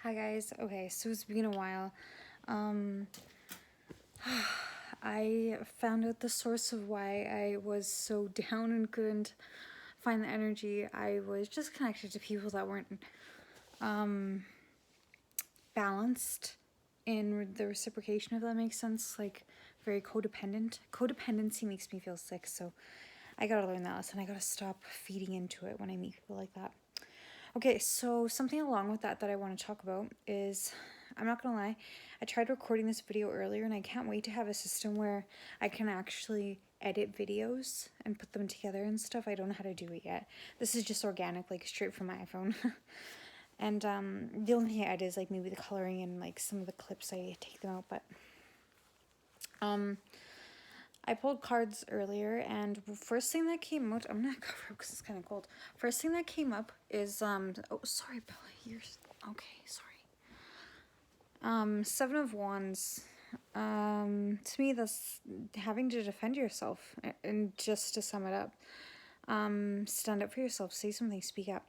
Hi guys. Okay, so it's been a while. Um I found out the source of why I was so down and couldn't find the energy. I was just connected to people that weren't um balanced in the reciprocation, if that makes sense. Like very codependent. Codependency makes me feel sick, so I gotta learn that lesson. I gotta stop feeding into it when I meet people like that. Okay, so something along with that I want to talk about is, I'm not gonna lie, I tried recording this video earlier and I can't wait to have a system where I can actually edit videos and put them together and stuff. I don't know how to do it yet. This is just organic, like straight from my iPhone. And the only thing I edit is like maybe the coloring and like some of the clips I take them out, but um I pulled cards earlier, and first thing that came out, I'm gonna cover up because it's kind of cold. First thing that came up is oh, sorry, Bella, you're okay. Sorry. Seven of Wands. To me, that's having to defend yourself, and just to sum it up, stand up for yourself, say something, speak up.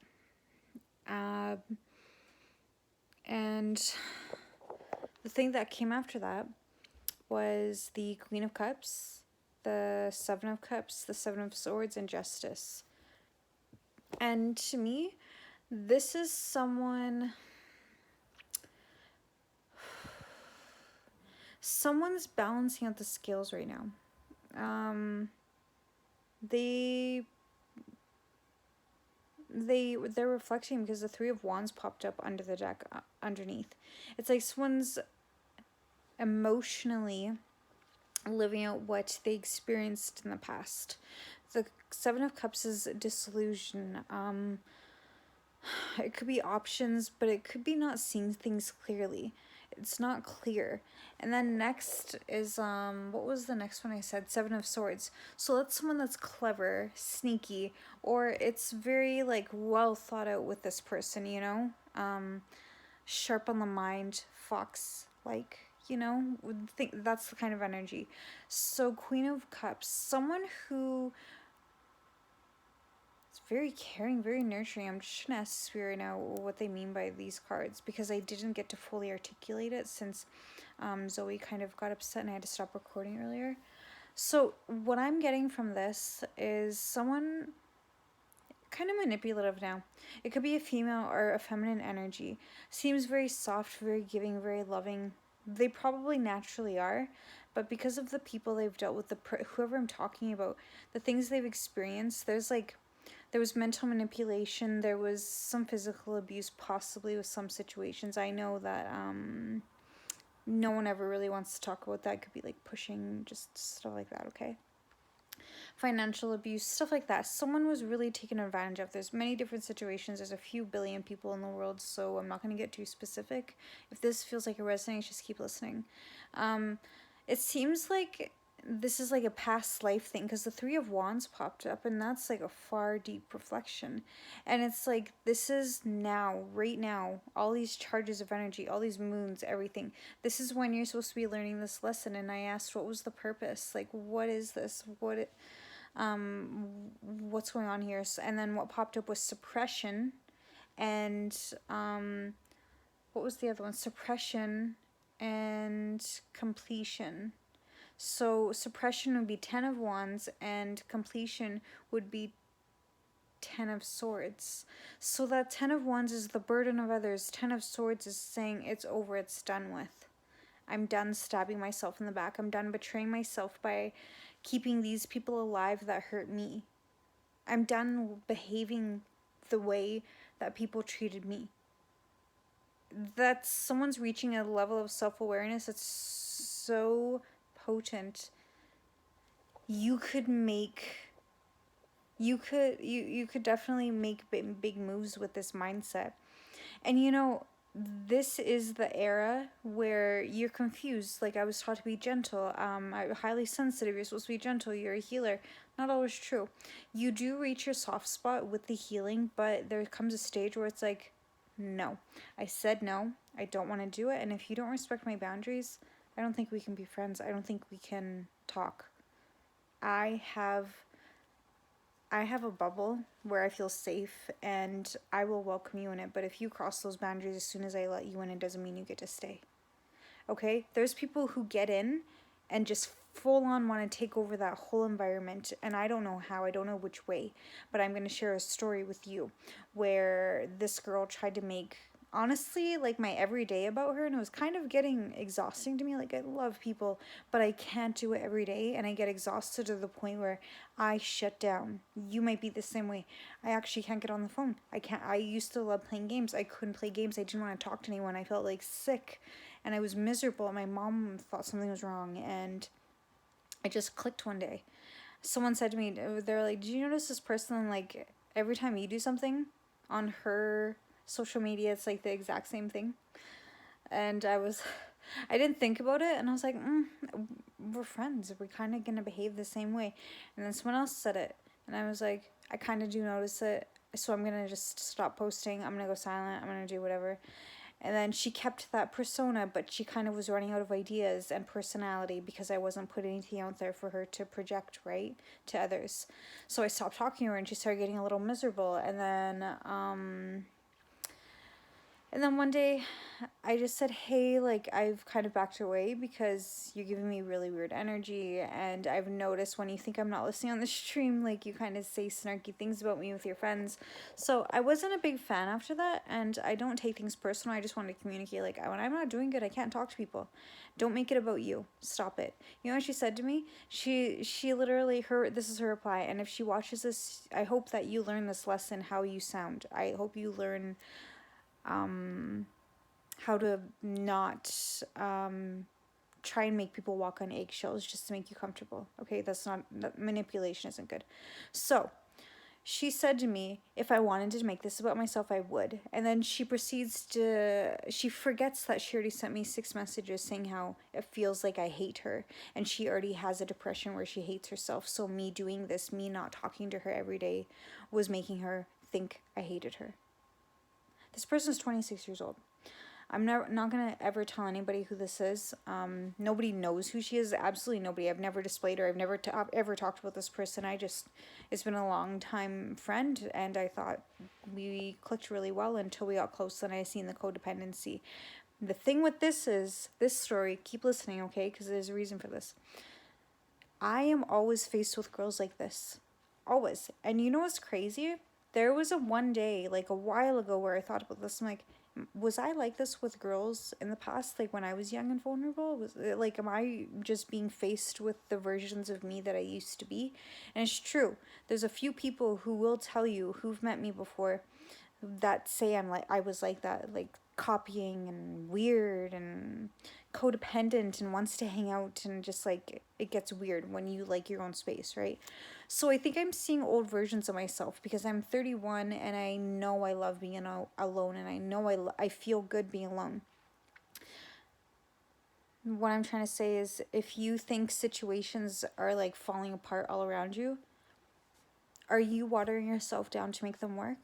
And the thing that came after that was the Queen of Cups, the Seven of Cups, the Seven of Swords, and Justice. And to me, this is someone's balancing out the scales right now. They they're reflecting because the Three of Wands popped up under the deck underneath. It's like someone's emotionally living out what they experienced in the past. The Seven of Cups is disillusion. It could be options, but it could be not seeing things clearly. It's not clear. And then next is what was the next one I said? Seven of Swords. So that's someone that's clever, sneaky, or it's very like well thought out with this person, you know? Sharp on the mind, fox like, you know? Would think that's the kind of energy. So Queen of Cups, someone who very caring, very nurturing. I'm just gonna ask Spirit now what they mean by these cards because I didn't get to fully articulate it since Zoe kind of got upset and I had to stop recording earlier. So what I'm getting from this is someone kind of manipulative now. It could be a female or a feminine energy. Seems very soft, very giving, very loving. They probably naturally are, but because of the people they've dealt with, whoever I'm talking about, the things they've experienced, there was mental manipulation, there was some physical abuse, possibly with some situations. I know that no one ever really wants to talk about that. It could be like pushing, just stuff like that, okay? Financial abuse, stuff like that. Someone was really taken advantage of. There's many different situations. There's a few billion people in the world, so I'm not going to get too specific. If this feels like it resonates, just keep listening. It seems like this is like a past life thing because the Three of Wands popped up, and that's like a far deep reflection. And it's like this is now, right now, all these charges of energy, all these moons, everything. This is when you're supposed to be learning this lesson. And I asked, what was the purpose? Like, what is this? What's going on here? And then what popped up was suppression, and what was the other one? Suppression and completion. So suppression would be 10 of Wands and completion would be 10 of Swords. So that 10 of Wands is the burden of others. 10 of Swords is saying it's over, it's done with. I'm done stabbing myself in the back. I'm done betraying myself by keeping these people alive that hurt me. I'm done behaving the way that people treated me. That someone's reaching a level of self-awareness that's so potent. You could definitely make big moves with this mindset. And you know, this is the era where you're confused. Like, I was taught to be gentle. I'm highly sensitive. You're supposed to be gentle. You're a healer. Not always true. You do reach your soft spot with the healing, but there comes a stage where it's like, no. I said no. I don't want to do it. And if you don't respect my boundaries, I don't think we can be friends. I don't think we can talk. I have I have a bubble where I feel safe and I will welcome you in it. But if you cross those boundaries as soon as I let you in, it doesn't mean you get to stay. Okay? There's people who get in and just full on want to take over that whole environment. And I don't know how, I don't know which way. But I'm going to share a story with you where this girl tried to make, honestly, like my everyday about her, and it was kind of getting exhausting to me. Like, I love people, but I can't do it every day, and I get exhausted to the point where I shut down. You might be the same way. I actually can't get on the phone. I used to love playing games. I couldn't play games. I didn't want to talk to anyone. I felt like sick and I was miserable. My mom thought something was wrong, and I just clicked one day. Someone said to me, they're like, "Did you notice this person, like, every time you do something on her social media, it's like the exact same thing?" And I didn't think about it, and I was like, we're friends. We're kind of going to behave the same way. And then someone else said it, and I was like, I kind of do notice it, so I'm going to just stop posting. I'm going to go silent. I'm going to do whatever. And then she kept that persona, but she kind of was running out of ideas and personality because I wasn't putting anything out there for her to project, right, to others. So I stopped talking to her, and she started getting a little miserable. And then one day I just said, "Hey, like, I've kind of backed away because you're giving me really weird energy, and I've noticed when you think I'm not listening on the stream, like, you kind of say snarky things about me with your friends." So I wasn't a big fan after that, and I don't take things personal. I just wanted to communicate, like, when I'm not doing good, I can't talk to people. Don't make it about you. Stop it. You know what she said to me? She literally, this is her reply, and if she watches this, I hope that you learn this lesson, how you sound. I hope you learn how to not try and make people walk on eggshells just to make you comfortable. Okay, that manipulation isn't good. So she said to me, if I wanted to make this about myself, I would. And then she forgets that she already sent me 6 messages saying how it feels like I hate her. And she already has a depression where she hates herself. So me doing this, me not talking to her every day, was making her think I hated her. This person's 26 years old. I'm not going to ever tell anybody who this is. Nobody knows who she is. Absolutely nobody. I've never displayed her. I've never ever talked about this person. It's been a long time friend, and I thought we clicked really well until we got close, and I seen the codependency. The thing with this story, keep listening, okay? Because there's a reason for this. I am always faced with girls like this. Always. And you know what's crazy? There was one day, like a while ago, where I thought about this. I'm like, was I like this with girls in the past, like when I was young and vulnerable? Was it, like, am I just being faced with the versions of me that I used to be? And it's true. There's a few people who will tell you, who've met me before, that say I was like that, like copying and weird and codependent and wants to hang out, and just like it gets weird when you like your own space, right? So I think I'm seeing old versions of myself because I'm 31 and I know I love being alone, and I know I feel good being alone. What I'm trying to say is, if you think situations are like falling apart all around you, are you watering yourself down to make them work?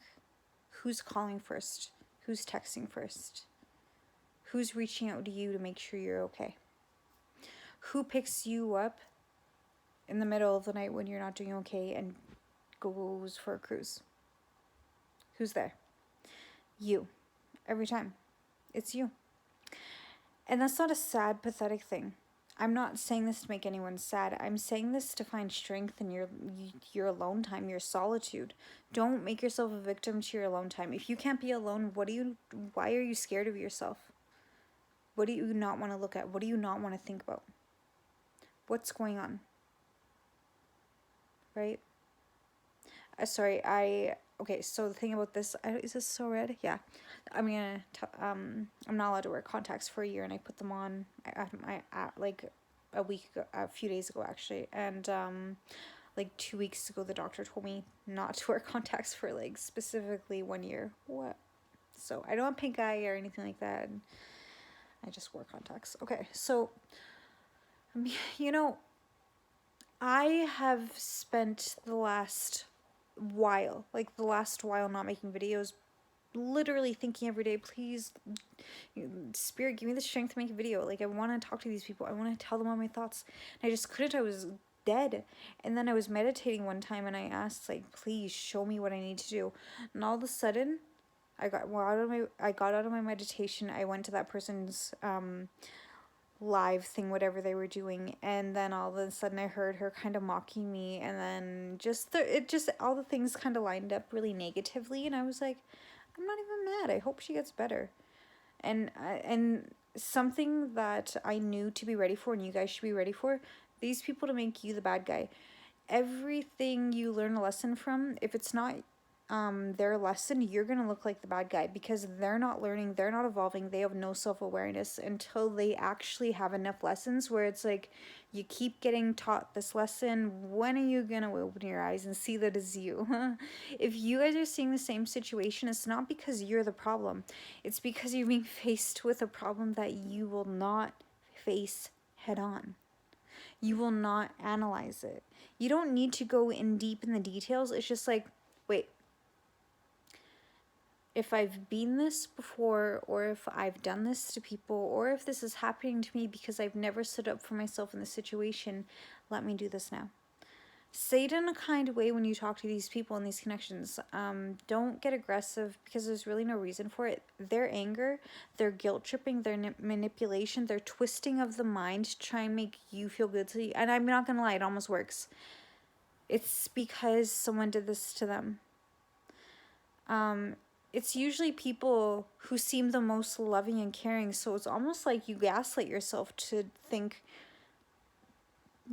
Who's calling first? Who's texting first? Who's reaching out to you to make sure you're okay? Who picks you up in the middle of the night when you're not doing okay and goes for a cruise? Who's there? You. Every time. It's you. And that's not a sad, pathetic thing. I'm not saying this to make anyone sad. I'm saying this to find strength in your alone time, your solitude. Don't make yourself a victim to your alone time. If you can't be alone, why are you scared of yourself? What do you not want to look at? What do you not want to think about? What's going on? Right? Okay, so the thing about this, is this so red? Yeah. I'm not allowed to wear contacts for a year, and I put them on like a few days ago actually, and like 2 weeks ago the doctor told me not to wear contacts for like specifically 1 year. What? So I don't have pink eye or anything like that. I just wore contacts. Okay, so I have spent the last while not making videos, literally thinking every day, please, Spirit, give me the strength to make a video. Like, I want to talk to these people. I want to tell them all my thoughts. And I just couldn't. I was dead. And then I was meditating one time and I asked, like, please show me what I need to do. And all of a sudden, I got out of my meditation. I went to that person's live thing, whatever they were doing, and then all of a sudden I heard her kind of mocking me, and then all the things kind of lined up really negatively, and I was like, I'm not even mad. I hope she gets better. And something that I knew to be ready for, and you guys should be ready for, these people to make you the bad guy. Everything you learn a lesson from, if it's not their lesson, you're gonna look like the bad guy, because they're not learning, they're not evolving, they have no self-awareness until they actually have enough lessons where it's like, you keep getting taught this lesson, when are you gonna open your eyes and see that it's you? If you guys are seeing the same situation, it's not because you're the problem, it's because you're being faced with a problem that you will not face head on. You will not analyze it. You don't need to go in deep in the details. It's just like, wait, if I've been this before, or if I've done this to people, or if this is happening to me because I've never stood up for myself in this situation, let me do this now. Say it in a kind way when you talk to these people in these connections. Don't get aggressive, because there's really no reason for it. Their anger, their guilt tripping, their manipulation, their twisting of the mind to try and make you feel good to you. And I'm not gonna lie, it almost works. It's because someone did this to them. It's usually people who seem the most loving and caring, so it's almost like you gaslight yourself to think,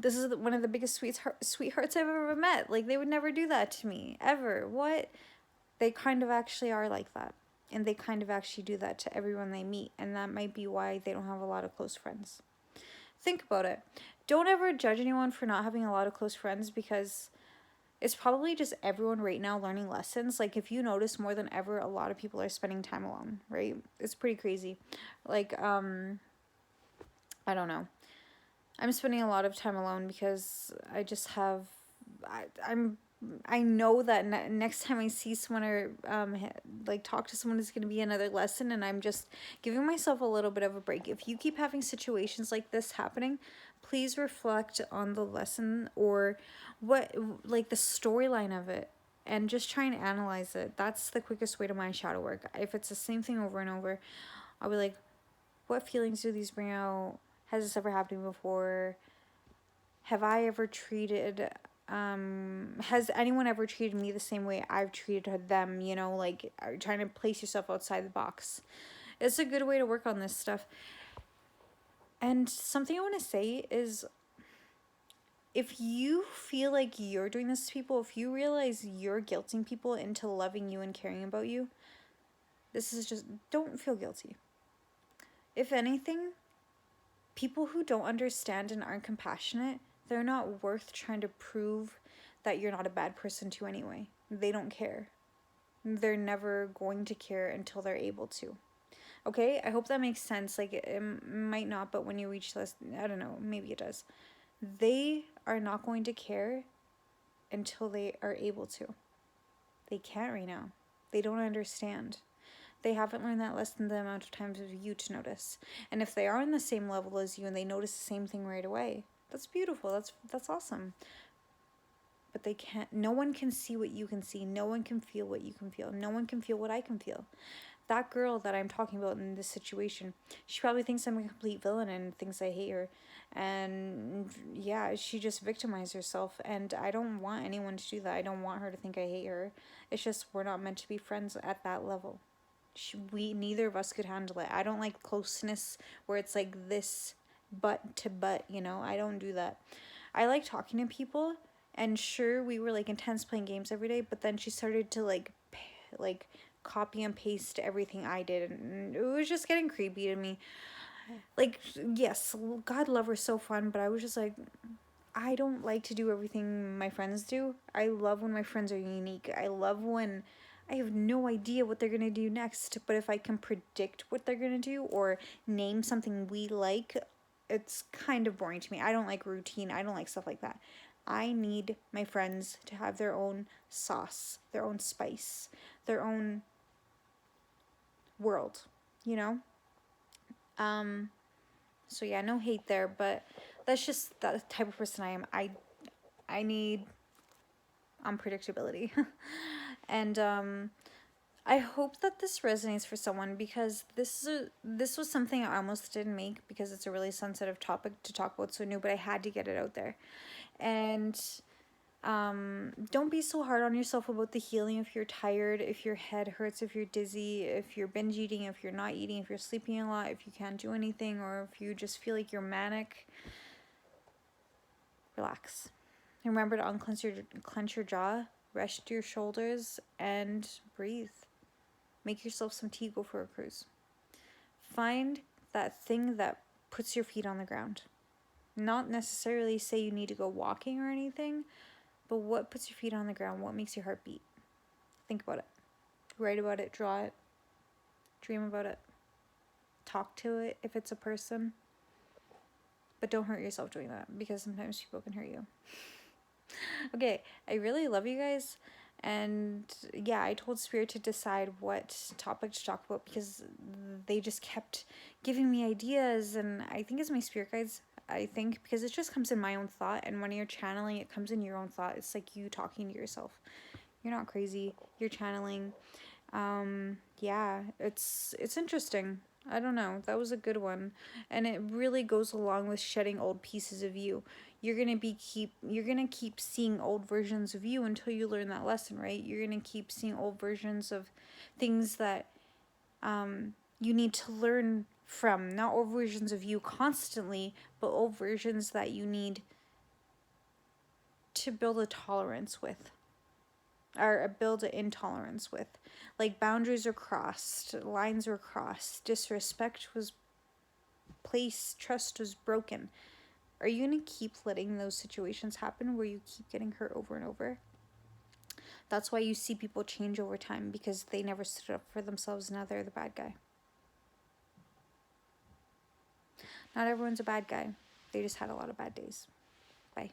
this is one of the biggest sweethearts I've ever met. Like, they would never do that to me, ever. What? They kind of actually are like that. And they kind of actually do that to everyone they meet. And that might be why they don't have a lot of close friends. Think about it. Don't ever judge anyone for not having a lot of close friends, because it's probably just everyone right now learning lessons. Like, if you notice, more than ever, a lot of people are spending time alone, right? It's pretty crazy. Like, I don't know. I'm spending a lot of time alone because I just have, I know that next time I see someone or like talk to someone is going to be another lesson, and I'm just giving myself a little bit of a break. If you keep having situations like this happening, please reflect on the lesson, or what, like, the storyline of it, and just try and analyze it. That's the quickest way to my shadow work. If it's the same thing over and over, I'll be like, what feelings do these bring out? Has this ever happened before? Have I ever treated, has anyone ever treated me the same way I've treated them? You know, like, trying to place yourself outside the box. It's a good way to work on this stuff. And something I want to say is, if you feel like you're doing this to people, if you realize you're guilting people into loving you and caring about you, this is just, don't feel guilty. If anything, people who don't understand and aren't compassionate, they're not worth trying to prove that you're not a bad person to anyway. They don't care. They're never going to care until they're able to. Okay? I hope that makes sense. Like, it might not, but when you reach this, I don't know, maybe it does. They are not going to care until they are able to. They can't right now. They don't understand. They haven't learned that lesson the amount of times as you to notice. And if they are on the same level as you and they notice the same thing right away, that's beautiful. That's awesome. But they can't, no one can see what you can see. No one can feel what you can feel. No one can feel what I can feel. That girl that I'm talking about in this situation, she probably thinks I'm a complete villain and thinks I hate her. And yeah, she just victimized herself. And I don't want anyone to do that. I don't want her to think I hate her. It's just, we're not meant to be friends at that level. We, neither of us could handle it. I don't like closeness where it's like this butt to butt, you know? I don't do that. I like talking to people, and sure, we were like intense playing games every day, but then she started to like copy and paste everything I did, and it was just getting creepy to me. Like, yes, God love her, so fun, but I was just like, I don't like to do everything my friends do. I love when my friends are unique. I love when I have no idea what they're gonna do next, but if I can predict what they're gonna do or name something we like, it's kind of boring to me. I don't like routine. I don't like stuff like that. I need my friends to have their own sauce, their own spice, their own world, you know? So yeah, no hate there, but that's just the type of person I am. I need unpredictability. And I hope that this resonates for someone, because this was something I almost didn't make because it's a really sensitive topic to talk about, so new, but I had to get it out there. And don't be so hard on yourself about the healing. If you're tired, if your head hurts, if you're dizzy, if you're binge eating, if you're not eating, if you're sleeping a lot, if you can't do anything, or if you just feel like you're manic, relax. Remember to clench your jaw, rest your shoulders, and breathe. Make yourself some tea, go for a cruise. Find that thing that puts your feet on the ground. Not necessarily say you need to go walking or anything, but what puts your feet on the ground? What makes your heart beat? Think about it. Write about it, draw it, dream about it, talk to it if it's a person. But don't hurt yourself doing that, because sometimes people can hurt you. Okay, I really love you guys. And yeah, I told Spirit to decide what topic to talk about, because they just kept giving me ideas. And I think it's my spirit guides, I think, because it just comes in my own thought. And when you're channeling, it comes in your own thought. It's like you talking to yourself. You're not crazy. You're channeling. Yeah, it's interesting. I don't know. That was a good one. And it really goes along with shedding old pieces of you. You're going to keep seeing old versions of you until you learn that lesson, right? You're going to keep seeing old versions of things that you need to learn from. Not old versions of you constantly, but old versions that you need to build a tolerance with, or build an intolerance with. Like, boundaries are crossed, lines were crossed, disrespect was placed, trust was broken. Are you going to keep letting those situations happen where you keep getting hurt over and over? That's why you see people change over time, because they never stood up for themselves. Now they're the bad guy. Not everyone's a bad guy. They just had a lot of bad days. Bye.